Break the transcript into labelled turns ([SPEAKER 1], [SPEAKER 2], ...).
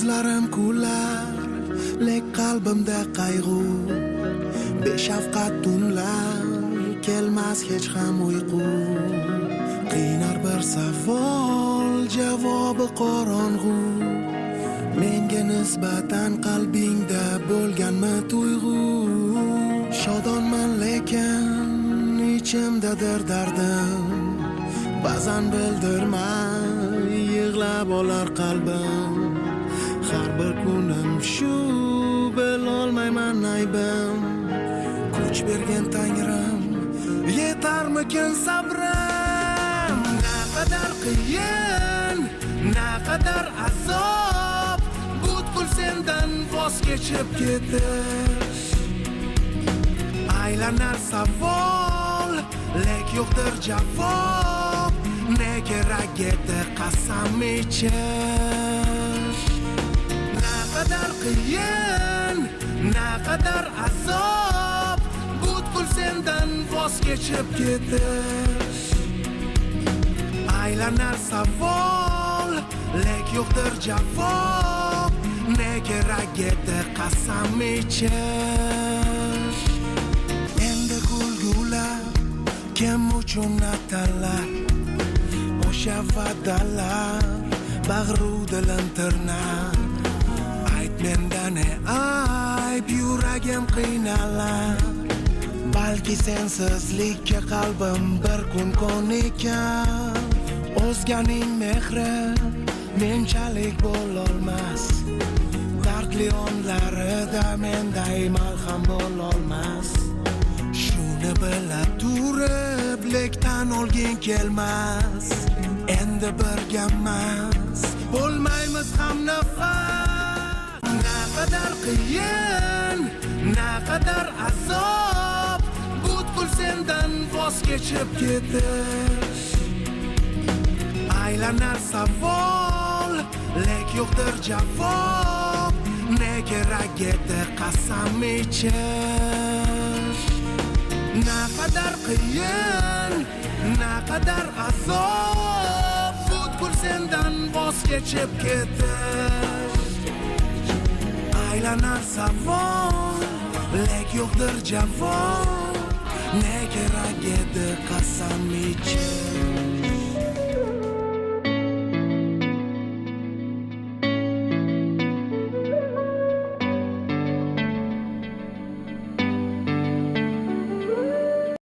[SPEAKER 1] Ko'zlarim kular, lek qalbimda qayg'u. Beshafqat tunlar, kelmas hech ham uyqu. Qiynar bir savol, javobi qorong'u. Menga nisbatan qalbingda bo'lganmi tuyg'u? Shodonman lekin ichimdadir dardim. Ba'zan bildirmay yig'lab olar qalbim. Har bir kunim shu, bilolmayman aybim. Kuch bergan Tangrim, yetarmikin sabrim? Naqadar qiyin, naqadar azob, butkul sendan voz kechib ketish. Aylanar savol, lek yo'qdir javob. Ne kerak edi qasam ichish? Naqadar qiyin, naqadar azob, butkul sendan voz kechib ketish. Aylanar savol, lek yo'qdir javob. Ne kerak edi qasam ichish? Endi kulgular kim uchun atallar? O'sha va'dalar bag'ru dilim tirnar. Ayt mendan ayb, yuragim qiynalar. Balki sensizlikka qalbim bir kun ko'nikan. O'zganing mehri menchalik bo'lolmas. Dardli onlarida menday malham bo'lolmas. Shuni bila turib, lek tan olging kelmas. Endi birgamas, bo'lmaymiz ham nafas. Naqadar qiyin, naqadar azob, butkul sendan voz kechib ketish. Aylanar savol, lek yo'qdir javob. Ne kerak edi qasam ichish? Naqadar qiyin, naqadar azob, butkul sendan voz kechib ketish. Aylanar savol, lek yo'qdir javob. Ne kerak edi qasam ichish?